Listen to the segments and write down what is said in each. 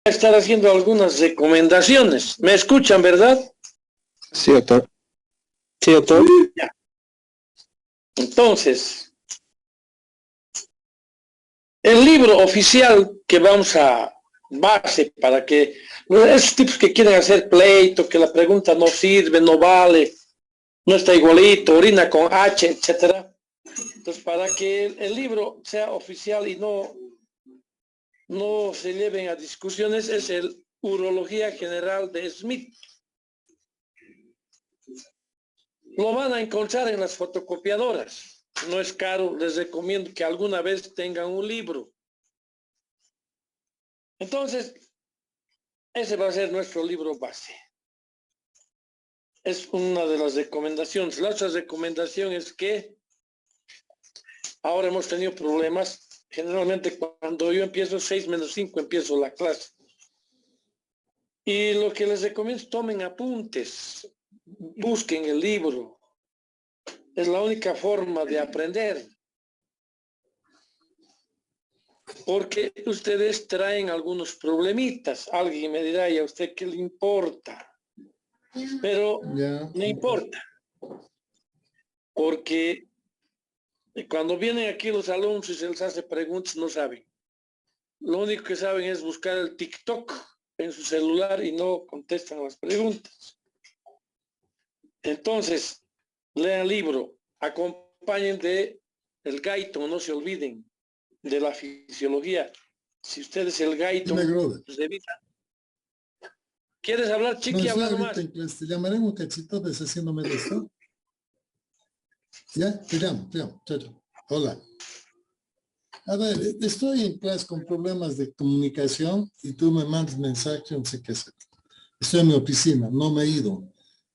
Estar haciendo algunas recomendaciones. ¿Me escuchan, verdad? Sí, doctor. Sí, doctor. Ya. Entonces, el libro oficial que vamos a base para que esos tipos que quieren hacer pleito, que la pregunta no sirve, no vale, no está igualito, orina con H, etcétera. Entonces, para que el libro sea oficial y no se lleven a discusiones, es el Urología General de Smith. Lo van a encontrar en las fotocopiadoras. No es caro, les recomiendo que alguna vez tengan un libro. Entonces, ese va a ser nuestro libro base. Es una de las recomendaciones. La otra recomendación es que ahora hemos tenido problemas. Generalmente cuando yo empiezo 6:05 empiezo la clase. Y lo que les recomiendo es tomen apuntes, busquen el libro. Es la única forma de aprender. Porque ustedes traen algunos problemitas. Alguien me dirá, ¿y a usted qué le importa? Pero no importa. Porque cuando vienen aquí los alumnos y se les hace preguntas, no saben. Lo único que saben es buscar el TikTok en su celular y no contestan las preguntas. Entonces, lean el libro, acompañen de el Guyton, no se olviden de la fisiología. Si ustedes el Guyton, pues evita. ¿Quieres hablar, Chiqui? No, Habla nomás. Te llamaré un cachito deshaciéndome de esto. Ya, te llamo, chao, chao. Hola. A ver, estoy en clase con problemas de comunicación y tú me mandas mensaje, no sé qué hacer. Estoy en mi oficina, no me he ido.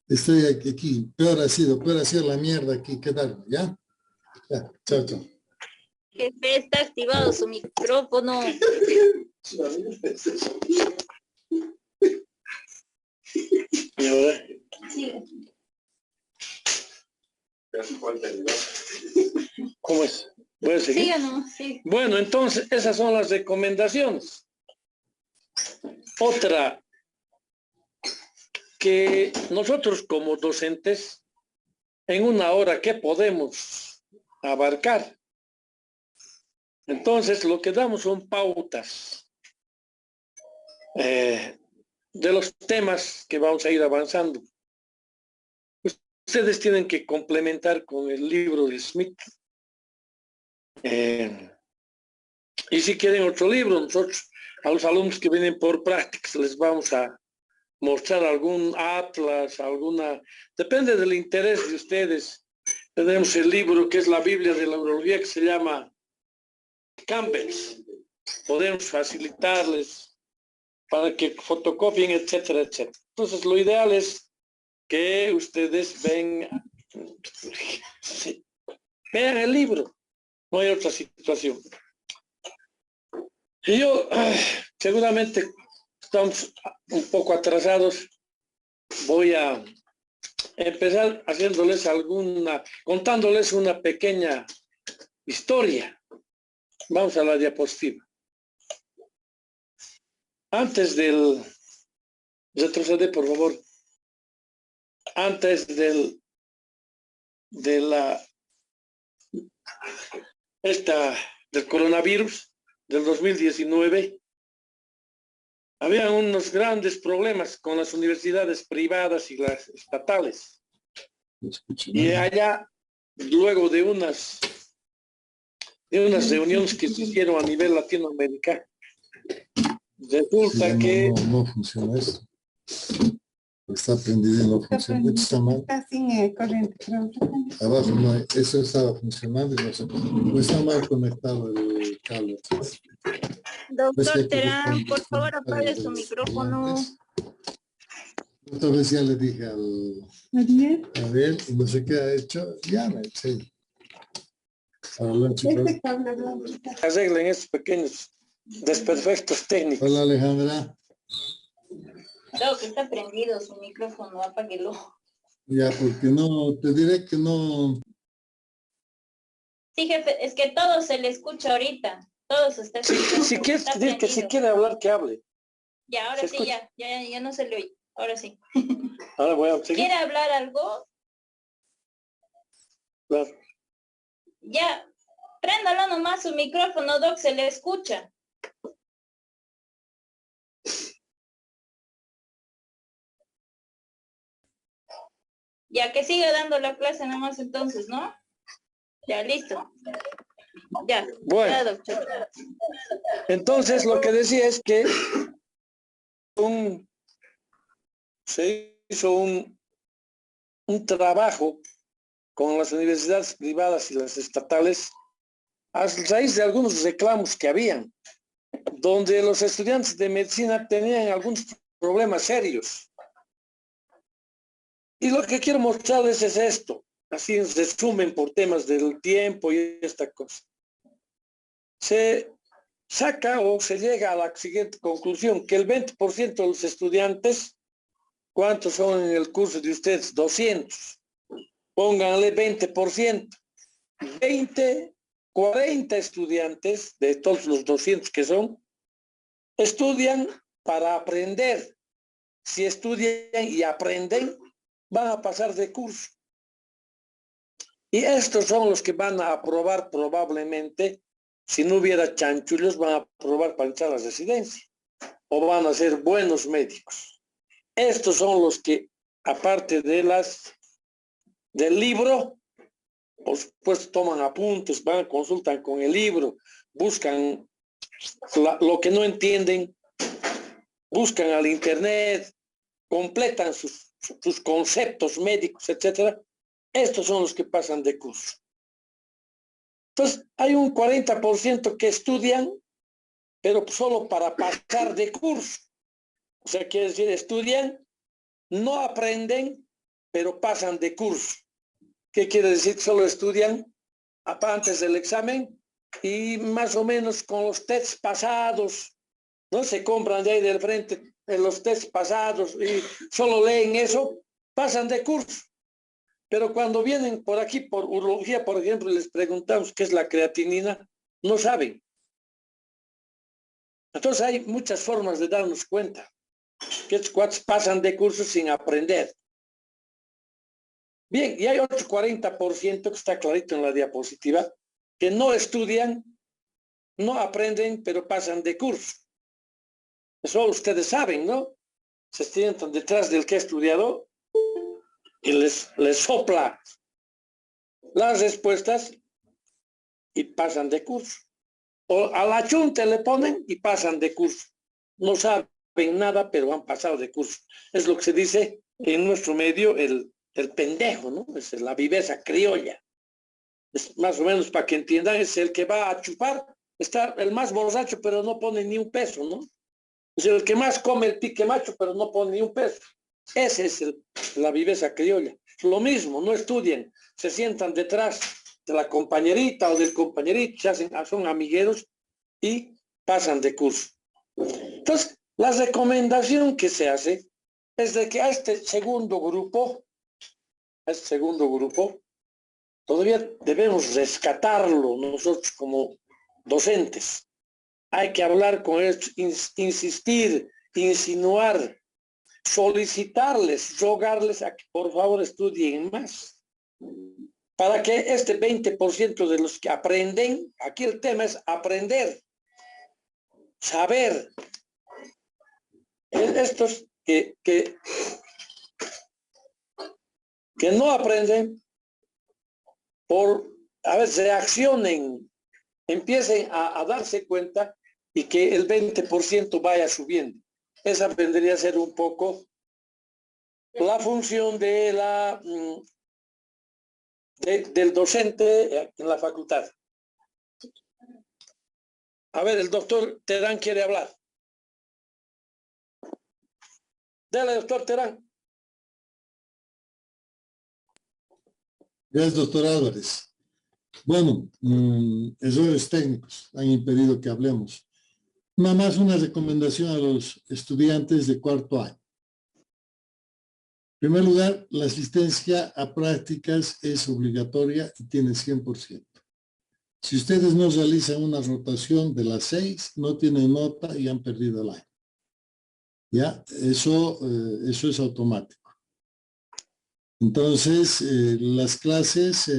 Estoy aquí, peor ha sido la mierda aquí, quedarme, ¿ya? Ya, chao, chao. Jefe, está activado su micrófono. ¿Y ahora? Sí. ¿Cómo es? ¿Puede seguir? Síganos, sí. Bueno, entonces, esas son las recomendaciones. Otra, que nosotros como docentes, en una hora, ¿qué podemos abarcar? Entonces, lo que damos son pautas de los temas que vamos a ir avanzando. Ustedes tienen que complementar con el libro de Smith. Y si quieren otro libro, nosotros a los alumnos que vienen por prácticas les vamos a mostrar algún atlas, depende del interés de ustedes. Tenemos el libro que es la Biblia de la Urología que se llama Campbell's. Podemos facilitarles para que fotocopien, etcétera, etcétera. Entonces, lo ideal es que ustedes vean el libro. No hay otra situación. Y yo, seguramente estamos un poco atrasados. Voy a empezar contándoles una pequeña historia. Vamos a la diapositiva. Retrocede, por favor. Antes del coronavirus del 2019, había unos grandes problemas con las universidades privadas y las estatales. Y allá, luego de unas reuniones que se hicieron a nivel latinoamericano, resulta que... No funciona eso. Está prendido y no funciona. Esto está mal. Está sin corriente. Abajo no, eso estaba funcionando y no está mal conectado el cable. Doctor Terán, por favor apague su micrófono. Otra vez ya le dije a ver, y no sé qué ha hecho, ya me eché. Arreglen estos pequeños desperfectos técnicos. Hola, Alejandra. Creo que está prendido su micrófono, apáguelo. Ya, porque no, te diré que no. Sí, jefe, es que todo se le escucha ahorita. Todos están. Si quieres decir que si quiere hablar, que hable. Ya, ahora sí, ya no se le oye. Ahora sí. Ahora voy a seguir. ¿Quiere hablar algo? Claro. Ya, préndalo nomás su micrófono, Doc, se le escucha. Ya, que siga dando la clase nomás entonces, ¿no? Ya, listo. Ya. Bueno. Ya, doctor. Entonces, lo que decía es que se hizo un trabajo con las universidades privadas y las estatales a raíz de algunos reclamos que habían, donde los estudiantes de medicina tenían algunos problemas serios. Y lo que quiero mostrarles es esto, así en resumen por temas del tiempo y esta cosa. Se saca o se llega a la siguiente conclusión, que el 20% de los estudiantes, ¿cuántos son en el curso de ustedes? 200. Pónganle 20%. 40 estudiantes de todos los 200 que son, estudian para aprender. Si estudian y aprenden, van a pasar de curso. Y estos son los que van a aprobar probablemente, si no hubiera chanchullos, van a aprobar para entrar a la residencia. O van a ser buenos médicos. Estos son los que, aparte de del libro, por supuesto toman apuntes, van, consultan con el libro, buscan lo que no entienden, buscan al internet, completan sus conceptos médicos, etcétera. Estos son los que pasan de curso. Entonces, hay un 40% que estudian, pero solo para pasar de curso. O sea, quiere decir, estudian, no aprenden, pero pasan de curso. ¿Qué quiere decir? Solo estudian antes del examen y más o menos con los tests pasados, ¿no? Se compran de ahí del frente en los tests pasados y solo leen eso, pasan de curso. Pero cuando vienen por aquí, por urología, por ejemplo, les preguntamos qué es la creatinina, no saben. Entonces hay muchas formas de darnos cuenta que estos cuates pasan de curso sin aprender. Bien, y hay otro 40% que está clarito en la diapositiva, que no estudian, no aprenden, pero pasan de curso. Eso ustedes saben, ¿no? Se sientan detrás del que ha estudiado y les sopla las respuestas y pasan de curso. O a la chunta le ponen y pasan de curso. No saben nada, pero han pasado de curso. Es lo que se dice en nuestro medio el pendejo, ¿no? Es la viveza criolla. Es más o menos para que entiendan, es el que va a chupar, está el más borracho, pero no pone ni un peso, ¿no? Es el que más come el pique macho, pero no pone ni un peso. Ese es la viveza criolla. Lo mismo, no estudian, se sientan detrás de la compañerita o del compañerito, son amigueros y pasan de curso. Entonces, la recomendación que se hace es de que a este segundo grupo, todavía debemos rescatarlo nosotros como docentes. Hay que hablar con ellos, insistir, insinuar, solicitarles, rogarles a que por favor estudien más. Para que este 20% de los que aprenden, aquí el tema es aprender, saber. Estos que no aprenden, a veces reaccionen, empiecen a darse cuenta y que el 20% vaya subiendo. Esa vendría a ser un poco la función de del docente en la facultad. A ver, el doctor Terán quiere hablar. Dale, doctor Terán. Gracias, doctor Álvarez. Bueno, errores técnicos han impedido que hablemos. Nada más una recomendación a los estudiantes de cuarto año. En primer lugar, la asistencia a prácticas es obligatoria y tiene 100%. Si ustedes no realizan una rotación de las 6, no tienen nota y han perdido el año. ¿Ya? Eso es automático. Entonces, las clases,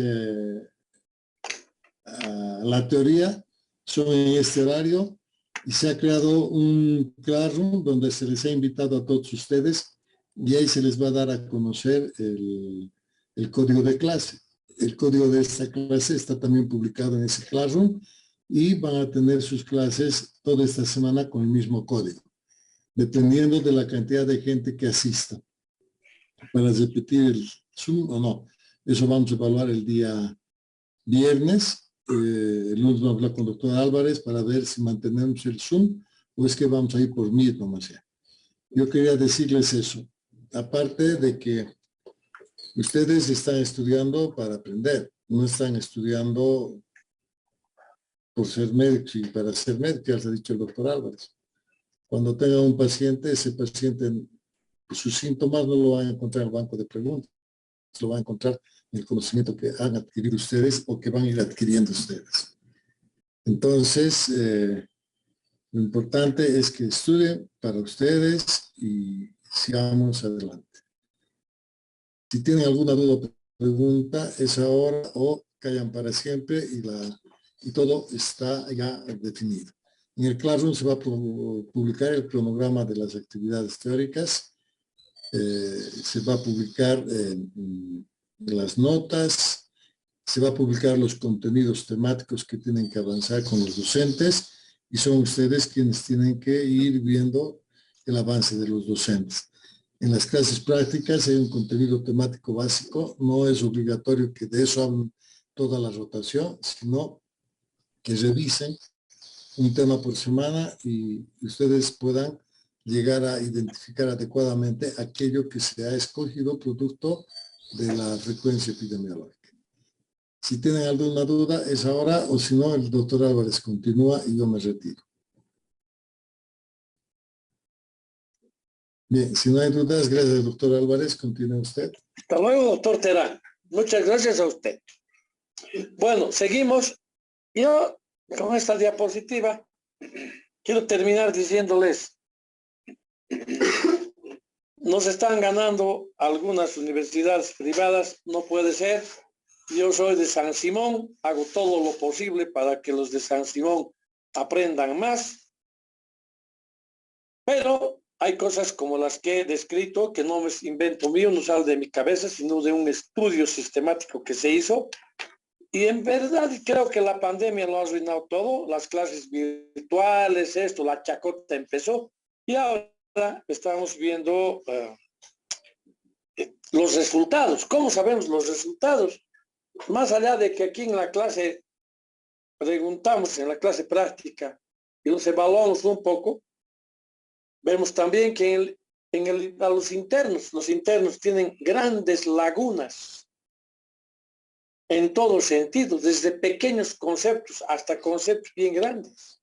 la teoría, son en este horario y se ha creado un Classroom donde se les ha invitado a todos ustedes y ahí se les va a dar a conocer el código de clase. El código de esta clase está también publicado en ese Classroom y van a tener sus clases toda esta semana con el mismo código, dependiendo de la cantidad de gente que asista. Para repetir el Zoom o no, eso vamos a evaluar el día viernes. El lunes vamos a hablar con el doctor Álvarez para ver si mantenemos el Zoom o es que vamos a ir por Meet nomás ya. Yo quería decirles eso, aparte de que ustedes están estudiando para aprender, no están estudiando por ser médicos y para ser médicos, ya les ha dicho el doctor Álvarez. Cuando tenga un paciente, ese paciente, sus síntomas no lo van a encontrar en el banco de preguntas, lo van a encontrar en el conocimiento que han adquirido ustedes o que van a ir adquiriendo ustedes. Entonces, lo importante es que estudien para ustedes y sigamos adelante. Si tienen alguna duda o pregunta, es ahora o callan para siempre y todo está ya definido. En el Classroom se va a publicar el cronograma de las actividades teóricas, se va a publicar las notas, se va a publicar los contenidos temáticos que tienen que avanzar con los docentes y son ustedes quienes tienen que ir viendo el avance de los docentes. En las clases prácticas hay un contenido temático básico, no es obligatorio que de eso hablen toda la rotación, sino que revisen un tema por semana y ustedes puedan llegar a identificar adecuadamente aquello que se ha escogido producto de la frecuencia epidemiológica. Si tienen alguna duda, es ahora, o si no, el doctor Álvarez continúa y yo me retiro. Bien, si no hay dudas, gracias, doctor Álvarez. Continúe usted. Hasta luego, doctor Terán. Muchas gracias a usted. Bueno, seguimos. Yo, con esta diapositiva, quiero terminar diciéndoles, nos están ganando algunas universidades privadas, no puede ser. Yo soy de San Simón, hago todo lo posible para que los de San Simón aprendan más, pero hay cosas como las que he descrito, que no me invento mío, no sale de mi cabeza, sino de un estudio sistemático que se hizo. Y en verdad creo que la pandemia lo ha arruinado todo, las clases virtuales, esto, la chacota empezó, y ahora estamos viendo los resultados. ¿Cómo sabemos los resultados? Más allá de que aquí en la clase preguntamos, en la clase práctica, y nos evaluamos un poco, vemos también que a los internos tienen grandes lagunas en todos sentidos, desde pequeños conceptos hasta conceptos bien grandes.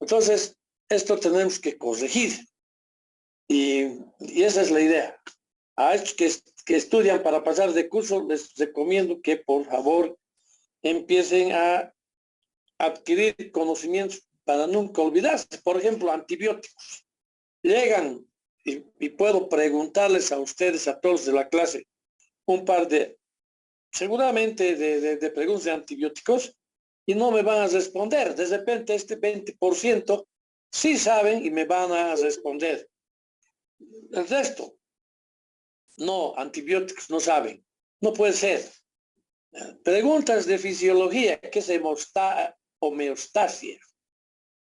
Entonces, esto tenemos que corregir. Y esa es la idea. A estos que estudian para pasar de curso, les recomiendo que por favor empiecen a adquirir conocimientos para nunca olvidarse. Por ejemplo, antibióticos. Llegan y puedo preguntarles a ustedes, a todos de la clase, un par de, seguramente de preguntas de antibióticos y no me van a responder. De repente este 20% sí saben y me van a responder. El resto, no, antibióticos no saben. No puede ser. Preguntas de fisiología, ¿qué es homeostasia?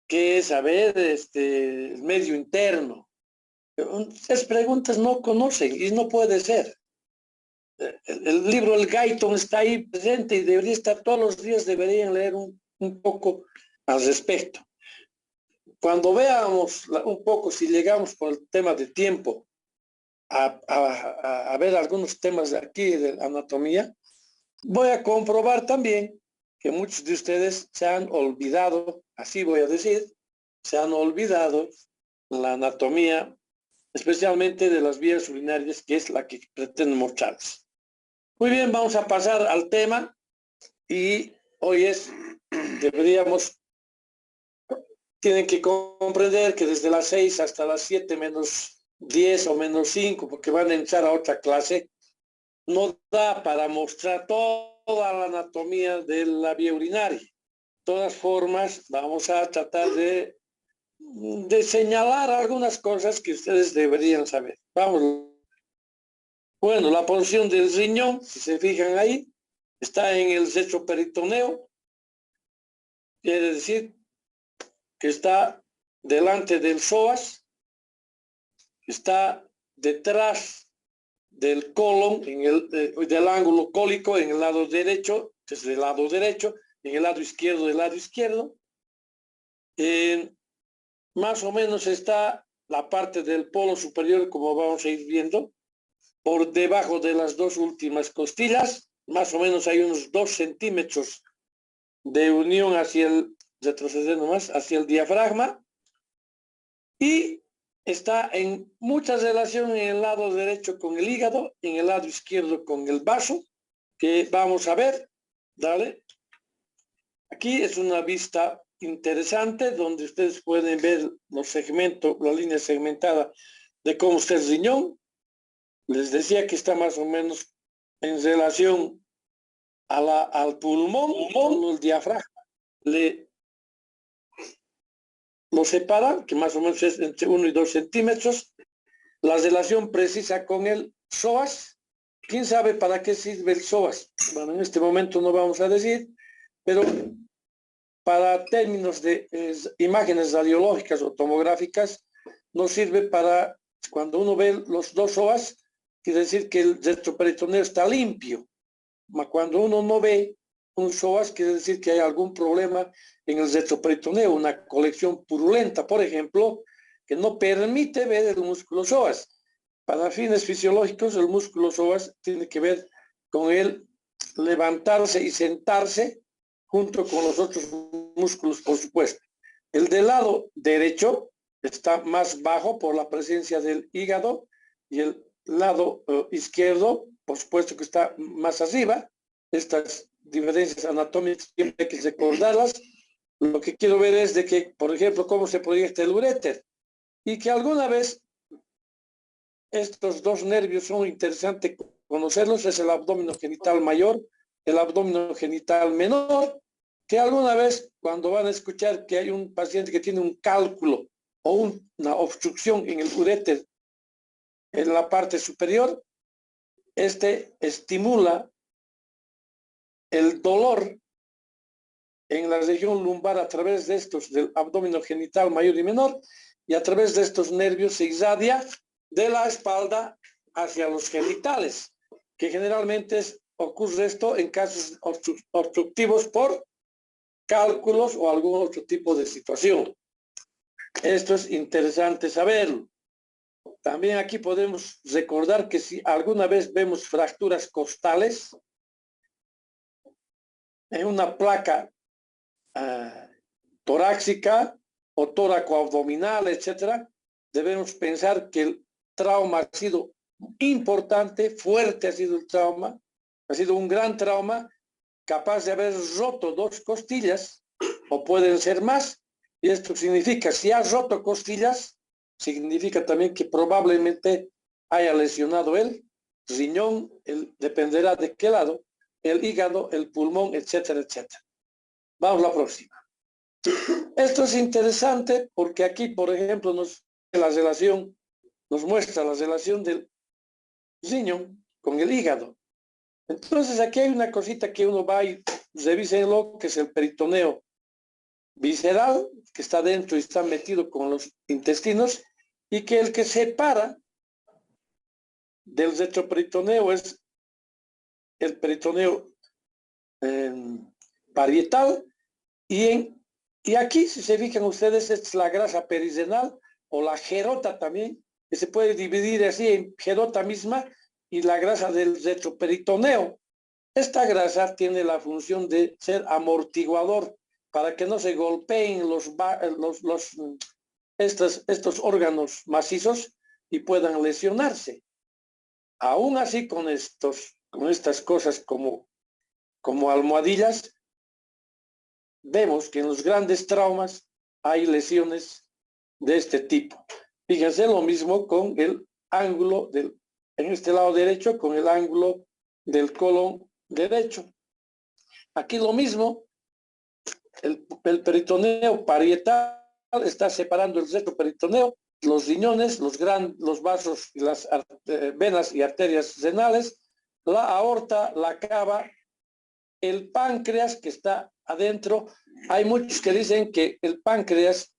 ¿Qué es saber el medio interno? Esas preguntas no conocen y no puede ser. El libro El Guyton está ahí presente y debería estar todos los días, deberían leer un poco al respecto. Cuando veamos un poco, si llegamos con el tema de tiempo a ver algunos temas de aquí de anatomía, voy a comprobar también que muchos de ustedes se han olvidado, así voy a decir, se han olvidado la anatomía, especialmente de las vías urinarias, que es la que pretendo mostrarles. Muy bien, vamos a pasar al tema y hoy tienen que comprender que desde las 6 hasta las 7 menos 10 o menos 5, porque van a entrar a otra clase, no da para mostrar toda la anatomía de la vía urinaria. De todas formas, vamos a tratar de señalar algunas cosas que ustedes deberían saber. Vamos. Bueno, la porción del riñón, si se fijan ahí, está en el retroperitoneo. Quiere decir que está delante del psoas, está detrás del colon, del ángulo cólico en el lado derecho, desde el lado derecho, en el lado izquierdo del lado izquierdo. Más o menos está la parte del polo superior, como vamos a ir viendo, por debajo de las dos últimas costillas. Más o menos hay unos 2 centímetros de unión hacia el, retrocediendo más, hacia el diafragma. Y está en mucha relación en el lado derecho con el hígado, en el lado izquierdo con el vaso, que vamos a ver. Dale. Aquí es una vista interesante donde ustedes pueden ver los segmentos, la línea segmentada de cómo está el riñón. Les decía que está más o menos en relación al pulmón, con el diafragma. Lo separan, que más o menos es entre 1 y 2 centímetros. La relación precisa con el psoas. ¿Quién sabe para qué sirve el psoas? Bueno, en este momento no vamos a decir, pero para términos de imágenes radiológicas o tomográficas, nos sirve para, cuando uno ve los dos psoas, quiere decir que el retroperitoneo está limpio. Cuando uno no ve un psoas, quiere decir que hay algún problema en el retroperitoneo, una colección purulenta, por ejemplo, que no permite ver el músculo psoas. Para fines fisiológicos, el músculo psoas tiene que ver con el levantarse y sentarse junto con los otros músculos, por supuesto. El del lado derecho está más bajo por la presencia del hígado y el lado izquierdo, por supuesto que está más arriba. Estas diferencias anatómicas siempre hay que recordarlas. Lo que quiero ver es de que, por ejemplo, cómo se proyecta el uréter y que alguna vez estos dos nervios son interesantes conocerlos, es el abdomen genital mayor, el abdomen genital menor, que alguna vez cuando van a escuchar que hay un paciente que tiene un cálculo o una obstrucción en el uréter en la parte superior, este estimula el dolor en la región lumbar a través de estos, del abdomen genital mayor y menor, y a través de estos nervios se irradia de la espalda hacia los genitales, que generalmente ocurre esto en casos obstructivos por cálculos o algún otro tipo de situación. Esto es interesante saberlo. También aquí podemos recordar que si alguna vez vemos fracturas costales en una placa torácica o tóraco-abdominal, etcétera, debemos pensar que el trauma ha sido importante, fuerte ha sido el trauma, ha sido un gran trauma, capaz de haber roto 2 costillas, o pueden ser más, y esto significa, si ha roto costillas, significa también que probablemente haya lesionado el riñón, dependerá de qué lado, el hígado, el pulmón, etcétera, etcétera. Vamos a la próxima. Esto es interesante porque aquí, por ejemplo, nos muestra la relación del riñón con el hígado. Entonces aquí hay una cosita que uno va y revísenlo, que es el peritoneo visceral, que está dentro y está metido con los intestinos, y que el que separa del retroperitoneo es el peritoneo parietal, y aquí, si se fijan ustedes, es la grasa perirenal o la gerota también, que se puede dividir así en gerota misma y la grasa del retroperitoneo. Esta grasa tiene la función de ser amortiguador para que no se golpeen estos órganos macizos y puedan lesionarse. Aún así, con estas cosas como almohadillas, vemos que en los grandes traumas hay lesiones de este tipo. Fíjense lo mismo con el ángulo en este lado derecho, con el ángulo del colon derecho. Aquí lo mismo, el peritoneo parietal está separando el retroperitoneo, los riñones, los vasos y las venas y arterias renales, la aorta, la cava, el páncreas que está adentro. Hay muchos que dicen que el páncreas,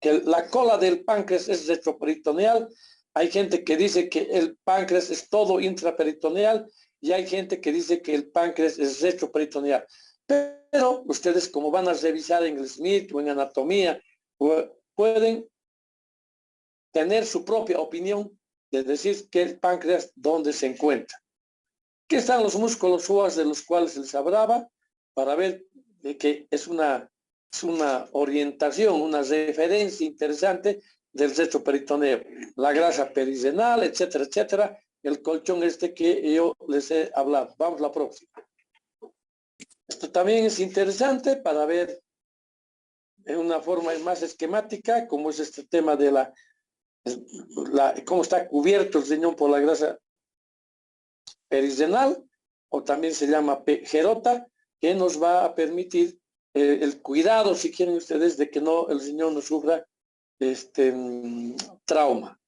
que la cola del páncreas es retroperitoneal. Hay gente que dice que el páncreas es todo intraperitoneal y hay gente que dice que el páncreas es retroperitoneal. Pero ustedes, como van a revisar en el Smith o en anatomía, pueden tener su propia opinión de decir que el páncreas dónde se encuentra. Aquí están los músculos suaves de los cuales se les hablaba, para ver de que es una orientación, una referencia interesante del retroperitoneo. La grasa perirenal, etcétera, etcétera. El colchón que yo les he hablado. Vamos a la próxima. Esto también es interesante para ver en una forma más esquemática cómo es este tema de cómo está cubierto el riñón por la grasa perirenal, o también se llama gerota, que nos va a permitir el cuidado, si quieren ustedes, de que el riñón no sufra trauma.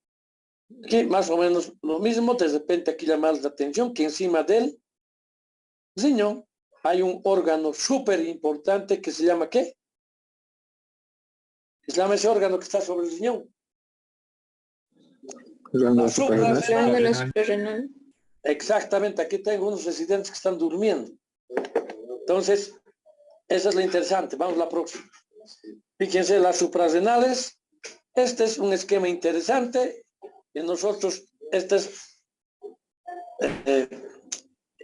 Aquí más o menos lo mismo. De repente aquí llamamos la atención que encima del riñón hay un órgano súper importante que se llama ¿qué? Se llama ese órgano que está sobre el riñón. La suprarrenal. Exactamente, aquí tengo unos residentes que están durmiendo. Entonces, esa es la interesante. Vamos a la próxima. Fíjense, las suprarrenales. Este es un esquema interesante. En nosotros,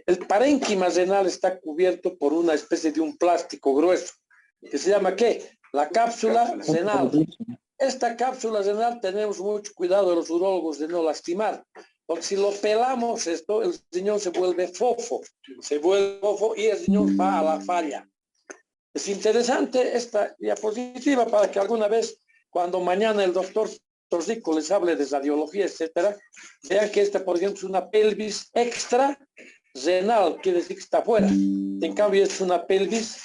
el parénquima renal está cubierto por una especie de un plástico grueso, que se llama ¿qué? La cápsula renal. Esta cápsula renal tenemos mucho cuidado de los urólogos de no lastimar, porque si lo pelamos el riñón se vuelve fofo, y el riñón va a la falla. Es interesante esta diapositiva para que alguna vez, cuando mañana el doctor Torrico les hable de radiología, etcétera, vean que esta, por ejemplo, es una pelvis extra renal, quiere decir que está afuera. En cambio, es una pelvis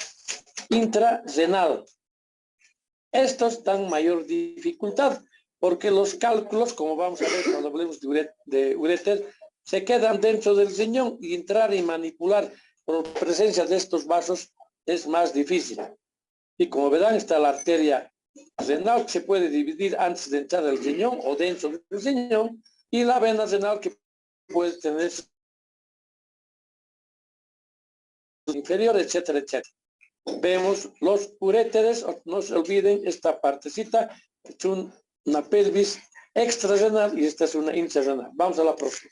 intrarrenal. Estos dan mayor dificultad, porque los cálculos, como vamos a ver cuando hablemos de uréter, se quedan dentro del riñón y entrar y manipular por presencia de estos vasos es más difícil. Y como verán, está la arteria renal que se puede dividir antes de entrar al riñón o dentro del riñón, y la vena renal que puede tener inferior, etcétera, etcétera. Vemos los uréteres, no se olviden esta partecita, es una pelvis extrarrenal y esta es una intrarrenal. Vamos a la próxima.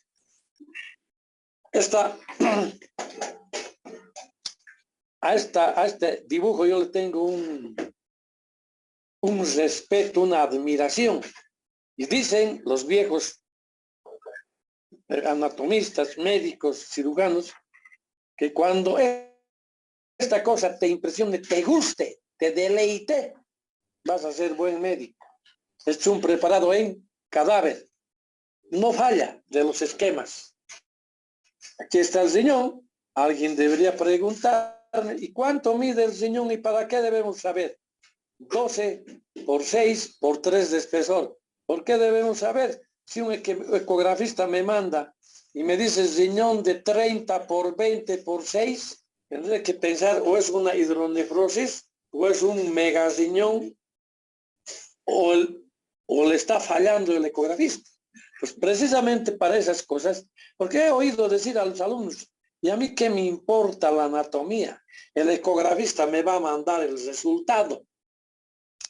A este dibujo yo le tengo un respeto, una admiración. Y dicen los viejos anatomistas, médicos, cirujanos, que cuando esta cosa te impresione, te guste, te deleite, vas a ser buen médico. Es un preparado en cadáver. No falla de los esquemas. Aquí está el riñón. Alguien debería preguntarme, ¿y cuánto mide el riñón y para qué debemos saber? 12 por 6 por 3 de espesor. ¿Por qué debemos saber? Si un ecografista me manda y me dice riñón de 30 por 20 por 6, tendré que pensar o es una hidronefrosis o es un megariñón o le está fallando el ecografista. Pues precisamente para esas cosas, porque he oído decir a los alumnos, ¿y a mí qué me importa la anatomía? El ecografista me va a mandar el resultado.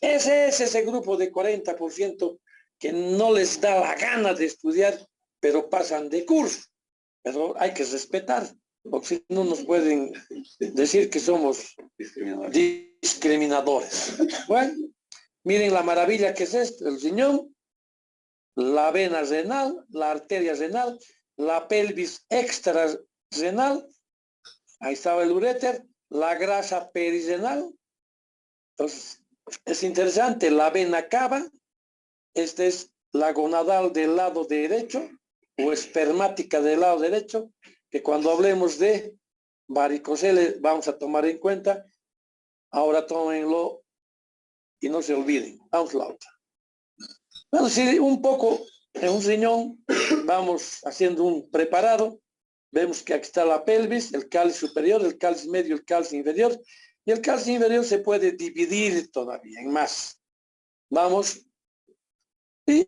Ese es ese grupo de 40% que no les da la gana de estudiar, pero pasan de curso. Pero hay que respetar, porque si no nos pueden decir que somos discriminadores. Bueno, miren la maravilla que es esto: el riñón, la vena renal, la arteria renal, la pelvis extrarrenal, ahí estaba el uréter, la grasa perirenal, Entonces, es interesante, la vena cava, esta es la gonadal del lado derecho, o espermática del lado derecho, que cuando hablemos de varicocele vamos a tomar en cuenta. Ahora tómenlo y no se olviden. Vamos a la otra. Bueno, si un poco en un riñón vamos haciendo un preparado, vemos que aquí está la pelvis, el cáliz superior, el cáliz medio, el cáliz inferior, y el cáliz inferior se puede dividir todavía en más. Vamos, y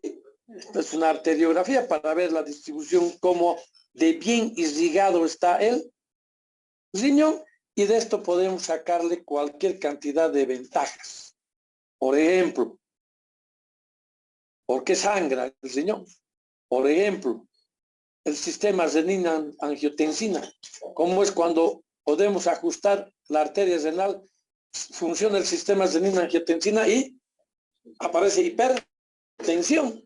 esta es una arteriografía para ver la distribución, cómo de bien irrigado está el riñón, y de esto podemos sacarle cualquier cantidad de ventajas. Por ejemplo, ¿por qué sangra el riñón? Por ejemplo, el sistema renina-angiotensina. ¿Cómo es cuando podemos ajustar la arteria renal? Funciona el sistema renina-angiotensina y aparece hipertensión,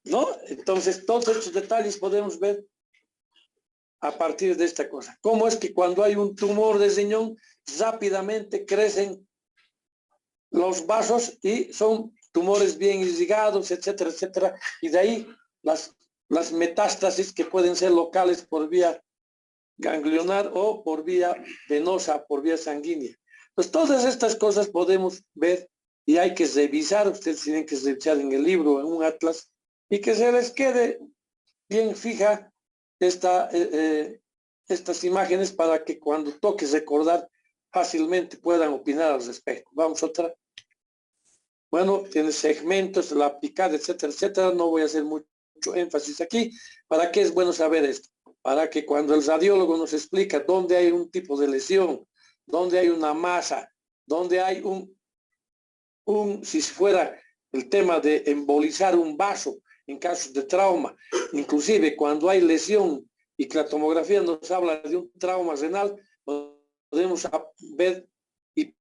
¿no? Entonces, todos estos detalles podemos ver a partir de esta cosa. ¿Cómo es que cuando hay un tumor de riñón, rápidamente crecen los vasos y son tumores bien irrigados, etcétera, etcétera? Y de ahí las metástasis que pueden ser locales por vía ganglionar o por vía venosa, por vía sanguínea. Pues todas estas cosas podemos ver y hay que revisar, ustedes tienen que revisar en el libro, en un atlas, y que se les quede bien fija estas imágenes para que cuando toque recordar fácilmente puedan opinar al respecto. Vamos otra. Bueno, tiene segmentos, la picada, etcétera, etcétera. No voy a hacer mucho énfasis aquí. ¿Para qué es bueno saber esto? Para que cuando el radiólogo nos explica dónde hay un tipo de lesión, dónde hay una masa, dónde hay si fuera el tema de embolizar un vaso en casos de trauma, inclusive cuando hay lesión y que la tomografía nos habla de un trauma renal, podemos ver y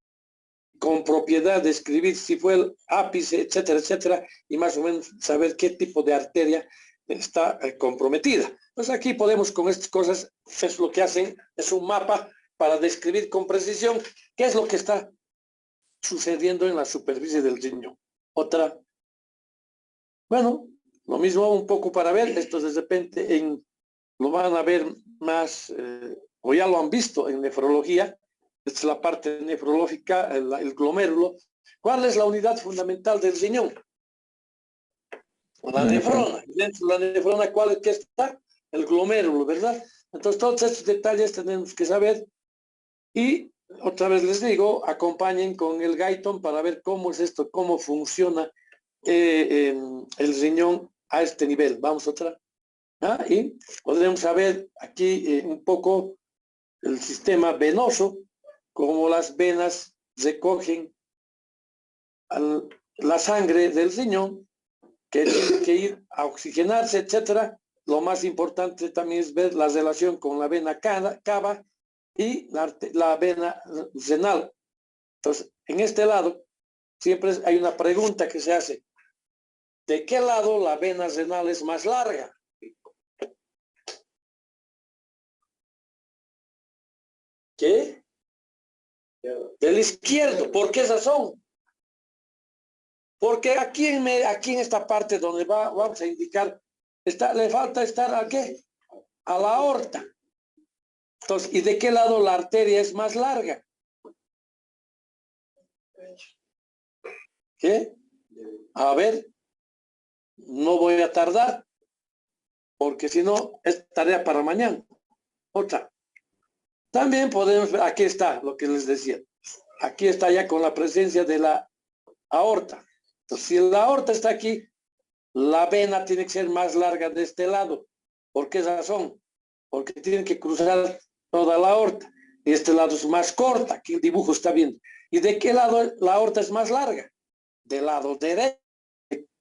con propiedad describir si fue el ápice, etcétera, etcétera, y más o menos saber qué tipo de arteria está comprometida. Pues aquí podemos con estas cosas, es lo que hacen, es un mapa para describir con precisión qué es lo que está sucediendo en la superficie del riñón. Otra. Bueno, lo mismo un poco para ver, esto de repente lo van a ver más, o ya lo han visto en nefrología, esta es la parte nefrológica, el glomérulo. ¿Cuál es la unidad fundamental del riñón? La nefrona. Dentro de la nefrona, ¿cuál es que está? El glomérulo, ¿verdad? Entonces, todos estos detalles tenemos que saber. Y otra vez les digo, acompañen con el Guyton para ver cómo es esto, cómo funciona el riñón a este nivel. Vamos otra. Y podremos saber aquí un poco el sistema venoso, cómo las venas recogen la sangre del riñón, que tiene que ir a oxigenarse, etcétera. Lo más importante también es ver la relación con la vena cava y la vena renal. Entonces, en este lado, siempre hay una pregunta que se hace. ¿De qué lado la vena renal es más larga? ¿Qué? Del izquierdo. ¿Por qué razón? Porque aquí en esta parte donde vamos a indicar, le falta estar ¿a qué? A la aorta. Entonces, ¿y de qué lado la arteria es más larga? ¿Qué? A ver, no voy a tardar, porque si no, es tarea para mañana. Otra. También podemos ver, aquí está lo que les decía. Aquí está ya con la presencia de la aorta. Entonces, si la aorta está aquí, la vena tiene que ser más larga de este lado. ¿Por qué razón? Porque tiene que cruzar toda la aorta. Y este lado es más corta, aquí el dibujo está viendo. ¿Y de qué lado la aorta es más larga? Del lado derecho,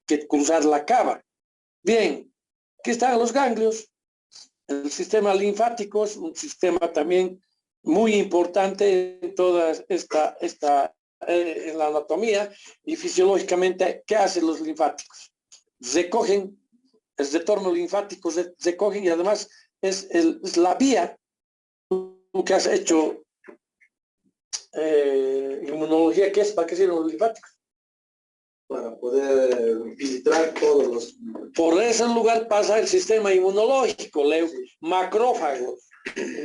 que cruzar la cava. Bien, aquí están los ganglios. El sistema linfático es un sistema también muy importante en toda en la anatomía y fisiológicamente. ¿Qué hacen los linfáticos? Recogen, el retorno linfático recogen, y además es la vía. Tú que has hecho inmunología, ¿qué es? ¿Para qué sirven los linfáticos? Para poder filtrar todos los... Por ese lugar pasa el sistema inmunológico, macrófagos,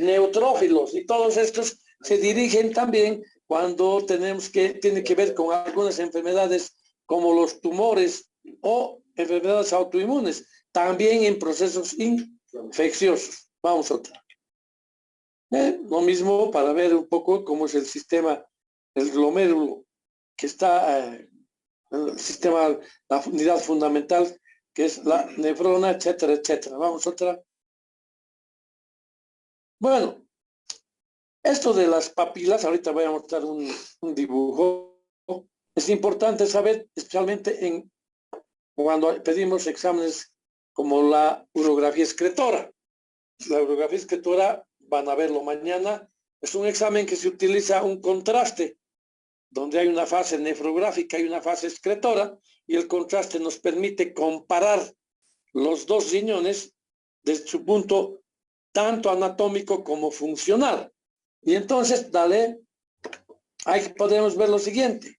neutrófilos, y todos estos se dirigen también cuando tiene que ver con algunas enfermedades como los tumores o enfermedades autoinmunes, también en procesos infecciosos. Vamos a otra. Lo mismo para ver un poco cómo es el sistema, el glomérulo, que está, el sistema, la unidad fundamental, que es la nefrona, etcétera, etcétera. Vamos a otra. Bueno, esto de las papilas, ahorita voy a mostrar un dibujo. Es importante saber, especialmente cuando pedimos exámenes como la urografía excretora. La urografía excretora, van a verlo mañana, es un examen que se utiliza un contraste, donde hay una fase nefrográfica y una fase excretora, y el contraste nos permite comparar los dos riñones desde su punto tanto anatómico como funcional. Y entonces, ahí podemos ver lo siguiente.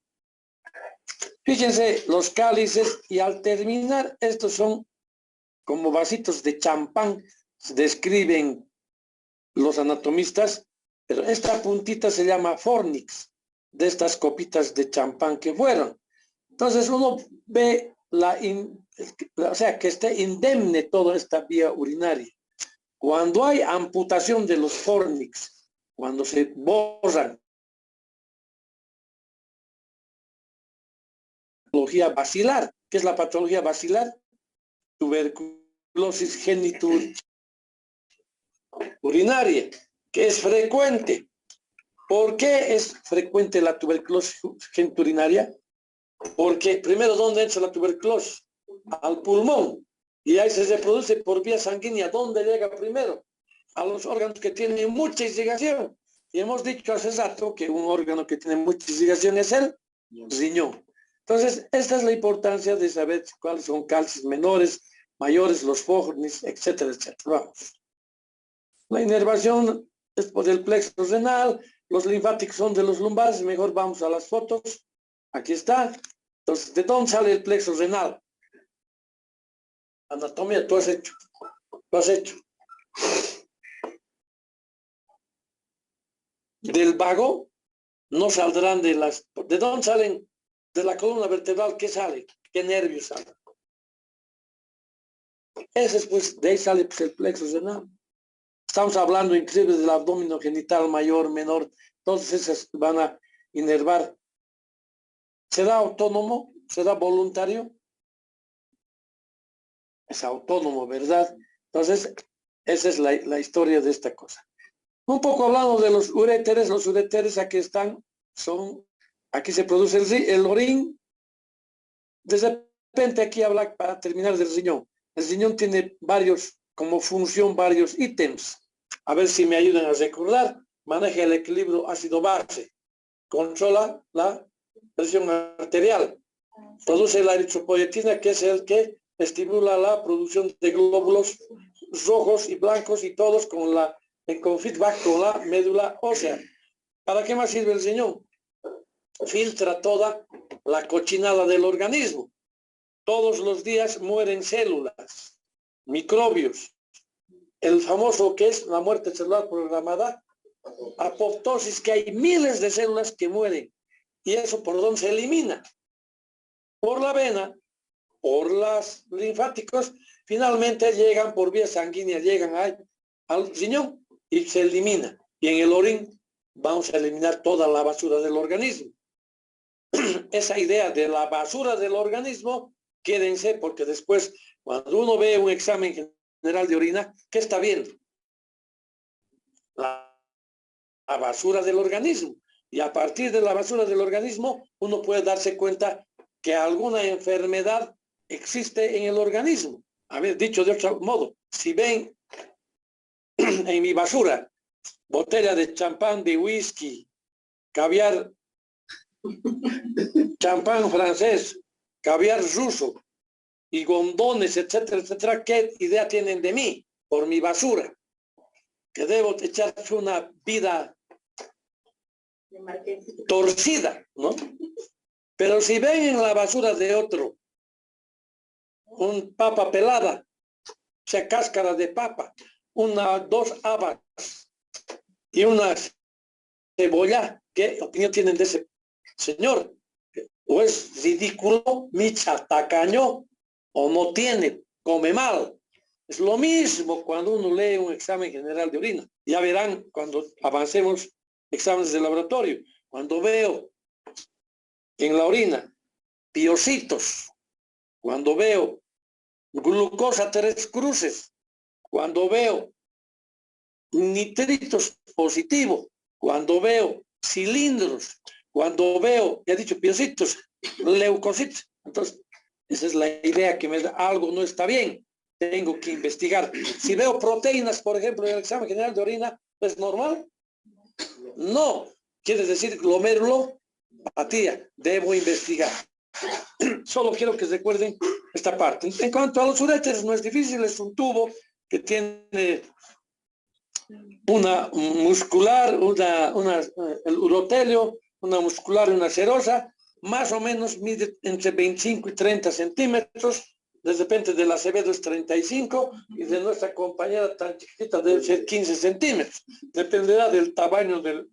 Fíjense, los cálices, y al terminar, estos son como vasitos de champán, describen los anatomistas, pero esta puntita se llama fornix, de estas copitas de champán que fueron. Entonces uno ve o sea, que esté indemne toda esta vía urinaria. Cuando hay amputación de los fornix, cuando se borran, patología basilar. ¿Qué es la patología basilar? Tuberculosis genitourinaria, que es frecuente. ¿Por qué es frecuente la tuberculosis genitourinaria? Porque primero, ¿dónde entra la tuberculosis? Al pulmón. Y ahí se reproduce por vía sanguínea. ¿Dónde llega primero? A los órganos que tienen mucha irrigación. Y hemos dicho hace rato que un órgano que tiene mucha irrigación es el riñón. Entonces, esta es la importancia de saber cuáles son calces menores, mayores, los fornix, etcétera, etcétera. Vamos. La inervación es por el plexo renal, los linfáticos son de los lumbares. Mejor vamos a las fotos. Aquí está. Entonces, ¿de dónde sale el plexo renal? Anatomía, tú has hecho. Tú has hecho. Del vago no saldrán de las... ¿De dónde salen? De la columna vertebral, ¿qué sale? ¿Qué nervios salen? Ese es, pues, de ahí sale pues, el plexo renal. Estamos hablando inclusive del abdomen genital mayor, menor. Todos esos van a inervar. ¿Será autónomo? ¿Será voluntario? Es autónomo, ¿verdad? Entonces, esa es la historia de esta cosa. Un poco hablando de los uréteres aquí están, aquí se produce el orín. De repente aquí habla, para terminar, del riñón. El riñón tiene como función, varios ítems. A ver si me ayudan a recordar. Maneja el equilibrio ácido-base. Controla la presión arterial. Produce la eritropoyetina, que es el que estimula la producción de glóbulos rojos y blancos, y todos con feedback con la médula ósea. ¿Para qué más sirve el riñón? Filtra toda la cochinada del organismo. Todos los días mueren células, microbios. El famoso que es la muerte celular programada, apoptosis, que hay miles de células que mueren. ¿Y eso por dónde se elimina? Por la vena, por los linfáticos, finalmente llegan por vía sanguínea, llegan al riñón y se elimina. Y en el orín vamos a eliminar toda la basura del organismo. Esa idea de la basura del organismo, quédense, porque después, cuando uno ve un examen general de orina, ¿qué está viendo? La basura del organismo. Y a partir de la basura del organismo, uno puede darse cuenta que alguna enfermedad existe en el organismo. A ver, dicho de otro modo, si ven en mi basura botella de champán, de whisky, caviar, champán francés, caviar ruso y gondones, etcétera, etcétera, ¿qué idea tienen de mí? Por mi basura. Que debo echar una vida torcida, ¿no? Pero si ven en la basura de otro un papa pelada, o sea, cáscara de papa, dos habas y una cebolla, ¿qué opinión tienen de ese señor? O es ridículo, micha, tacaño, o no tiene, come mal. Es lo mismo cuando uno lee un examen general de orina. Ya verán cuando avancemos exámenes de laboratorio. Cuando veo en la orina piocitos, cuando veo glucosa 3 cruces, cuando veo nitritos positivos, cuando veo cilindros, cuando veo, ya he dicho, piocitos, leucocitos. Entonces, esa es la idea que me da, algo no está bien, tengo que investigar. Si veo proteínas, por ejemplo, en el examen general de orina, ¿es normal? No, quiere decir glomerulopatía, debo investigar. Solo quiero que recuerden esta parte. En cuanto a los uréteres, no es difícil, es un tubo que tiene una muscular, el urotelio, una muscular y una serosa, más o menos mide entre 25 y 30 centímetros, de repente del Acevedo es 35 y de nuestra compañera tan chiquita debe ser 15 centímetros, dependerá del tamaño de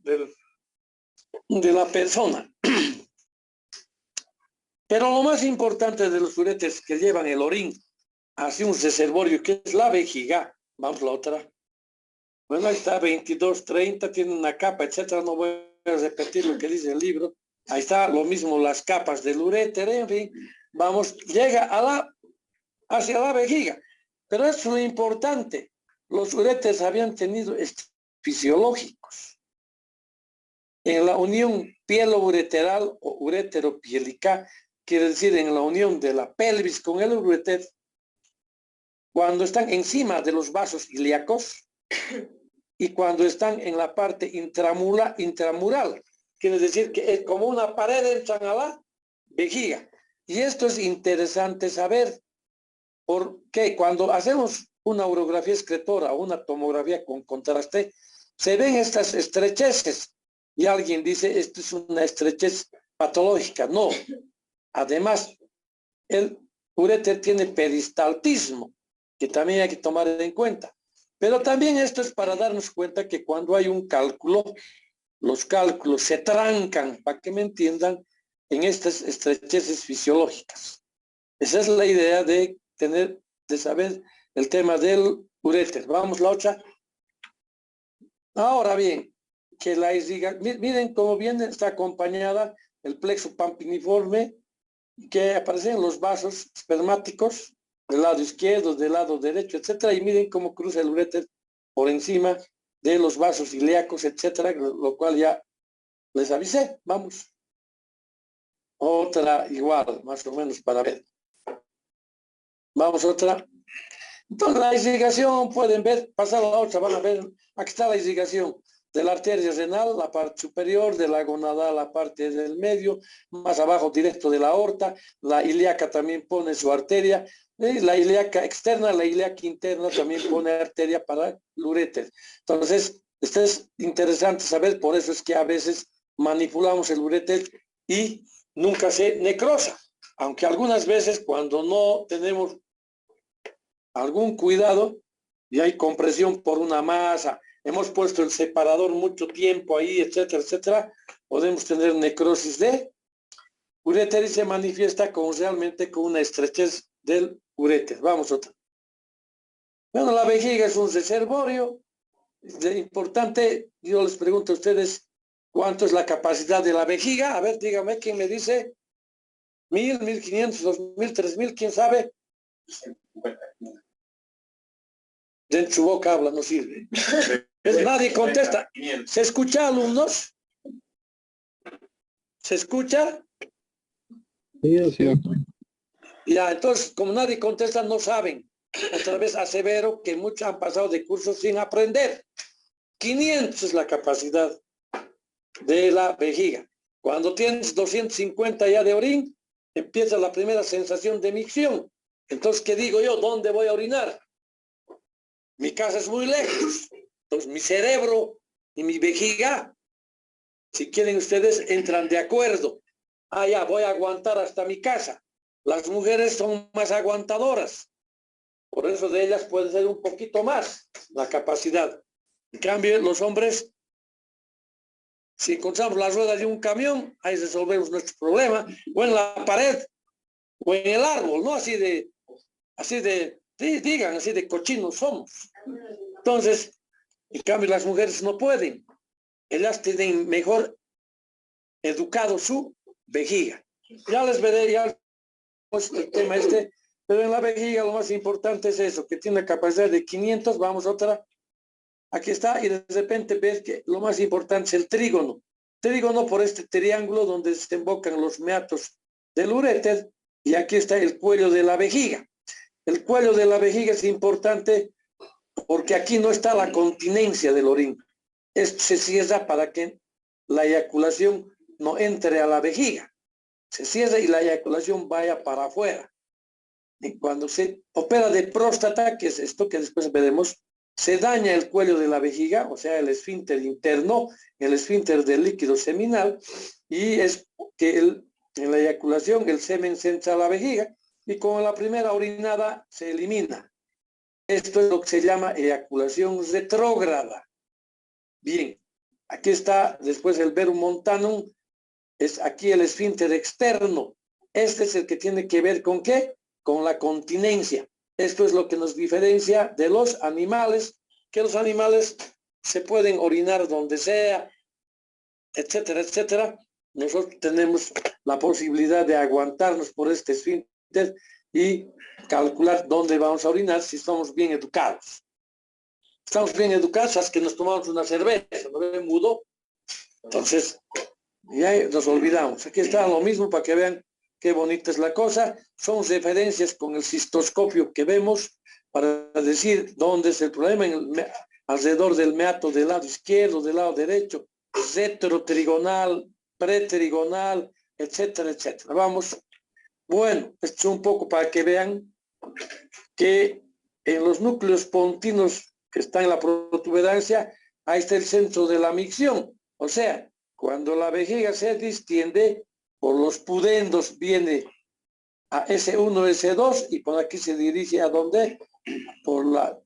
la persona. Pero lo más importante de los uréteres que llevan el orín hacia un reservorio, que es la vejiga, vamos a la otra. Bueno, ahí está, 22, 30, tiene una capa, etcétera. No voy a repetir lo que dice el libro. Ahí está lo mismo, las capas del uréter, en fin. Vamos, llega hacia la vejiga. Pero es lo importante. Los uréteres habían tenido fisiológicos. En la unión pielo-ureteral o urétero-pielica, quiere decir en la unión de la pelvis con el uréter, cuando están encima de los vasos ilíacos, y cuando están en la parte intramural, quiere decir que es como una pared, entran a la vejiga. Y esto es interesante saber, porque cuando hacemos una urografía excretora o una tomografía con contraste, se ven estas estrecheces, y alguien dice, esto es una estrechez patológica. No, además, el uréter tiene peristaltismo, que también hay que tomar en cuenta. Pero también esto es para darnos cuenta que cuando hay un cálculo, los cálculos se trancan, para que me entiendan, en estas estrecheces fisiológicas. Esa es la idea de saber el tema del uréter. Vamos, la otra. Ahora bien, que la irrigación, miren cómo viene, está acompañada el plexo pampiniforme, que aparecen los vasos espermáticos, del lado izquierdo, del lado derecho, etcétera, y miren cómo cruza el uréter por encima de los vasos ilíacos, etcétera, lo cual ya les avisé. Vamos. Otra igual, más o menos, para ver. Vamos otra. Entonces la irrigación, pueden ver, pasar a la otra, van a ver, aquí está la irrigación de la arteria renal, la parte superior, de la gonadal, la parte del medio, más abajo directo de la aorta, la ilíaca también pone su arteria, la ilíaca externa, la ilíaca interna también pone arteria para el uréter. Entonces, esto es interesante saber, por eso es que a veces manipulamos el uréter y nunca se necrosa, aunque algunas veces cuando no tenemos algún cuidado y hay compresión por una masa, hemos puesto el separador mucho tiempo ahí, etcétera, etcétera, podemos tener necrosis de uréter y se manifiesta realmente con una estrechez del uréter. Vamos otra. Bueno, la vejiga es un reservorio. Es importante, yo les pregunto a ustedes, ¿cuánto es la capacidad de la vejiga? A ver, dígame, ¿quién me dice? 1000, 1500, 2000, 3000, ¿quién sabe? De su boca habla, no sirve. Nadie contesta. ¿Se escucha, alumnos? ¿Se escucha? Sí. Ya, entonces, como nadie contesta, no saben. Otra vez asevero que muchos han pasado de cursos sin aprender. 500 es la capacidad de la vejiga. Cuando tienes 250 ya de orín, empieza la primera sensación de micción. Entonces, ¿qué digo yo? ¿Dónde voy a orinar? Mi casa es muy lejos. Entonces, mi cerebro y mi vejiga Si quieren ustedes, entran de acuerdo. Ah, ya, voy a aguantar hasta mi casa. Las mujeres son más aguantadoras. Por eso de ellas puede ser un poquito más la capacidad. En cambio, los hombres, si encontramos las ruedas de un camión, ahí resolvemos nuestro problema. O en la pared, o en el árbol, ¿no? Así de, digan, así de cochinos somos. Entonces, en cambio, las mujeres no pueden. Ellas tienen mejor educado su vejiga. Ya les veré ya pues, el tema este, pero en la vejiga lo más importante es eso, que tiene capacidad de 500, vamos otra, aquí está, y de repente ves que lo más importante es el trígono. Trígono por este triángulo donde se embocan los meatos del uréter, y aquí está el cuello de la vejiga. El cuello de la vejiga es importante porque aquí no está la continencia del orín. Esto se cierra para que la eyaculación no entre a la vejiga. Se cierra y la eyaculación vaya para afuera. Y cuando se opera de próstata, que es esto que después veremos, se daña el cuello de la vejiga, o sea, el esfínter interno, el esfínter del líquido seminal, y es que en la eyaculación el semen se entra a la vejiga y con la primera orinada se elimina. Esto es lo que se llama eyaculación retrógrada. Bien, aquí está después el verum montanum, es aquí el esfínter externo. Este es el que tiene que ver con ¿qué? Con la continencia. Esto es lo que nos diferencia de los animales, que los animales se pueden orinar donde sea, etcétera, etcétera. Nosotros tenemos la posibilidad de aguantarnos por este esfínter y calcular dónde vamos a orinar si estamos bien educados. Estamos bien educados, es que nos tomamos una cerveza, ¿no ven mudo? Entonces, ya nos olvidamos. Aquí está lo mismo para que vean qué bonita es la cosa. Son referencias con el cistoscopio que vemos para decir dónde es el problema, alrededor del meato del lado izquierdo, del lado derecho, retrotrigonal, pretrigonal, etcétera, etcétera. Vamos. Bueno, esto es un poco para que vean que en los núcleos pontinos que están en la protuberancia, ahí está el centro de la micción. O sea, cuando la vejiga se distiende, por los pudendos viene a S1, S2 y por aquí se dirige a donde, por la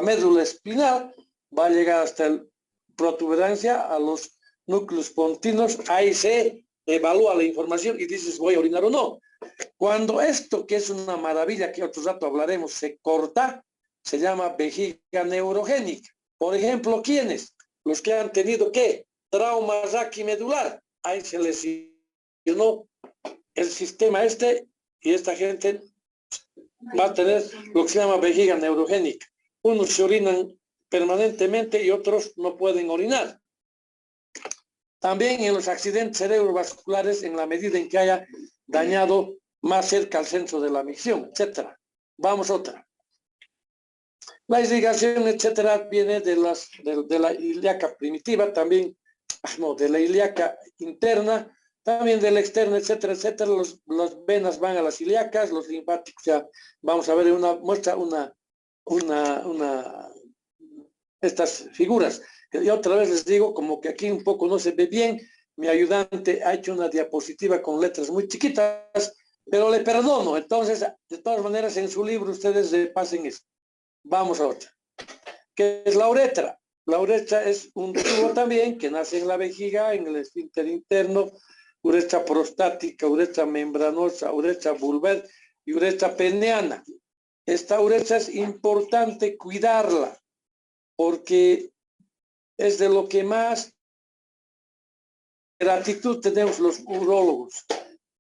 médula espinal, va a llegar hasta el protuberancia a los núcleos pontinos, ahí se evalúa la información y dices voy a orinar o no. Cuando esto, que es una maravilla que otro rato hablaremos, se corta, se llama vejiga neurogénica. Por ejemplo, ¿quiénes? Los que han tenido ¿qué? Trauma raquimedular. Ahí se lesionó el sistema este y esta gente va a tener lo que se llama vejiga neurogénica. Unos se orinan permanentemente y otros no pueden orinar. También en los accidentes cerebrovasculares, en la medida en que haya dañado más cerca al centro de la micción, etcétera. Vamos a otra. La irrigación, etcétera, viene de la ilíaca primitiva, también, no, de la ilíaca interna, también de la externa, etcétera, etcétera. Las venas van a las ilíacas, los linfáticos, ya vamos a ver muestra estas figuras. Y otra vez les digo, como que aquí un poco no se ve bien, mi ayudante ha hecho una diapositiva con letras muy chiquitas, pero le perdono. Entonces, de todas maneras, en su libro ustedes repasen esto. Vamos a otra. ¿Qué es la uretra? La uretra es un tubo también que nace en la vejiga, en el esfínter interno, uretra prostática, uretra membranosa, uretra vulvar y uretra peneana. Esta uretra es importante cuidarla porque es de lo que más gratitud tenemos los urólogos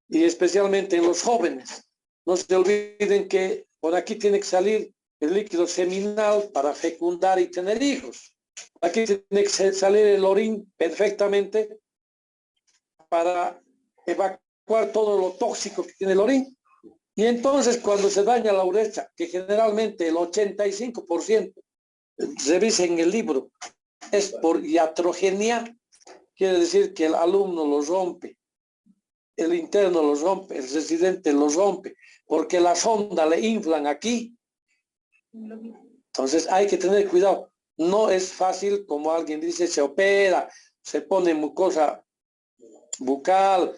y especialmente en los jóvenes. No se olviden que por aquí tiene que salir el líquido seminal para fecundar y tener hijos. Aquí tiene que salir el orín perfectamente para evacuar todo lo tóxico que tiene el orín. Y entonces cuando se daña la uretra, que generalmente el 85%, revisen el libro, es por iatrogenia, quiere decir que el alumno lo rompe, el interno lo rompe, el residente lo rompe, porque la sonda le inflan aquí. Entonces hay que tener cuidado. No es fácil, como alguien dice, se opera, se pone mucosa bucal,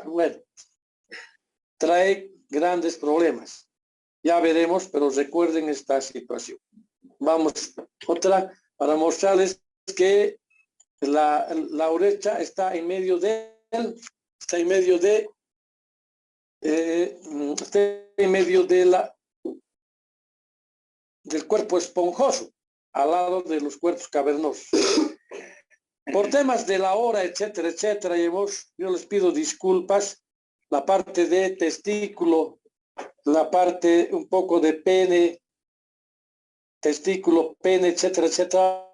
bueno, trae grandes problemas. Ya veremos, pero recuerden esta situación. Vamos, otra, para mostrarles que la uretra está en medio del cuerpo esponjoso, al lado de los cuerpos cavernosos. Por temas de la hora, etcétera, etcétera, yo les pido disculpas. La parte de testículo, la parte un poco de pene, testículo, pene, etcétera, etcétera.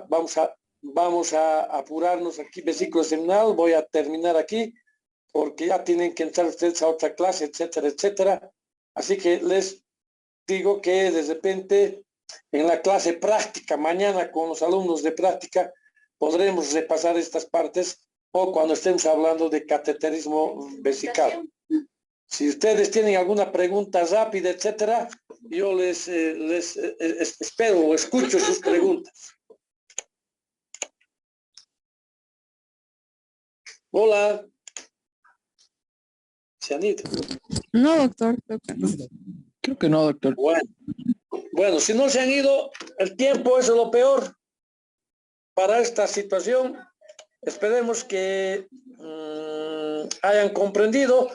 Vamos a apurarnos aquí, versículo seminal. Voy a terminar aquí porque ya tienen que entrar ustedes a otra clase, etcétera, etcétera. Así que les digo que de repente en la clase práctica, mañana con los alumnos de práctica, podremos repasar estas partes o cuando estemos hablando de cateterismo vesical. Si ustedes tienen alguna pregunta rápida, etcétera, yo les espero o escucho sus preguntas. Hola. ¿Se han ido? No, doctor, creo que no. Creo que no, doctor. Bueno, si no se han ido, el tiempo es lo peor para esta situación. Esperemos que hayan comprendido.